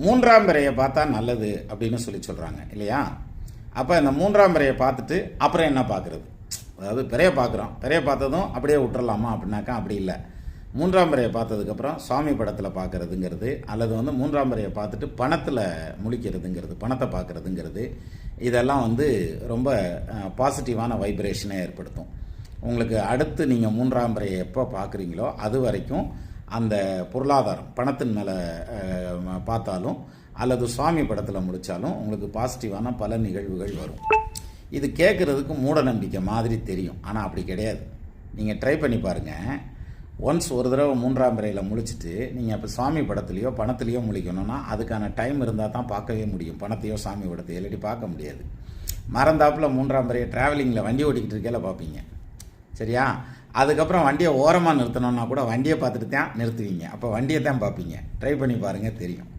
மூன்றாம் பிறையை பார்த்தா நல்லது அப்படின்னு சொல்கிறாங்க இல்லையா? அப்போ இந்த மூன்றாம் பிறையை பார்த்துட்டு அப்புறம் என்ன பார்க்குறது? அதாவது பிறையை பார்க்குறோம், பிறையை பார்த்ததும் அப்படியே விட்டுறலாமா அப்படின்னாக்கா அப்படி இல்லை. மூன்றாம் பிறையை பார்த்ததுக்கப்புறம் சுவாமி படத்தில் பார்க்குறதுங்கிறது, அல்லது மூன்றாம் பிறையை பார்த்துட்டு பணத்தில் முழிக்கிறதுங்கிறது, பணத்தை பார்க்குறதுங்கிறது, இதெல்லாம் ரொம்ப பாசிட்டிவான வைப்ரேஷனை ஏற்படுத்தும். உங்களுக்கு அடுத்து நீங்கள் மூன்றாம் பிறையை எப்போ பார்க்குறீங்களோ அது வரைக்கும் அந்த பொருளாதாரம் பணத்தின் மேலே பார்த்தாலும் அல்லது சுவாமி படத்தில் முடித்தாலும் உங்களுக்கு பாசிட்டிவான பல நிகழ்வுகள் வரும். இது கேட்குறதுக்கு மூட நம்பிக்கை மாதிரி தெரியும், ஆனால் அப்படி கிடையாது. நீங்கள் ட்ரை பண்ணி பாருங்கள். ஒன்ஸ் ஒரு தடவை மூன்றாம் பிறையில் முழிச்சிட்டு நீங்கள் இப்போ சுவாமி படத்துலையோ பணத்துலையோ முழிக்கணும்னா அதுக்கான டைம் இருந்தால் தான் பார்க்கவே முடியும். பணத்தையோ சாமி படத்தையோ இல்லாட்டி பார்க்க முடியாது. மறந்தாப்பில் மூன்றாம் பிறையை ட்ராவலிங்கில் வண்டி ஓட்டிக்கிட்டு இருக்கையில் பார்ப்பீங்க, சரியா? அதுக்கப்புறம் வண்டியை ஓரமாக நிறுத்தணுன்னா கூட வண்டியை பார்த்துட்டு தான் நிறுத்துவீங்க. அப்போ வண்டியை தான் பார்ப்பீங்க. ட்ரை பண்ணி பாருங்கள், தெரியும்.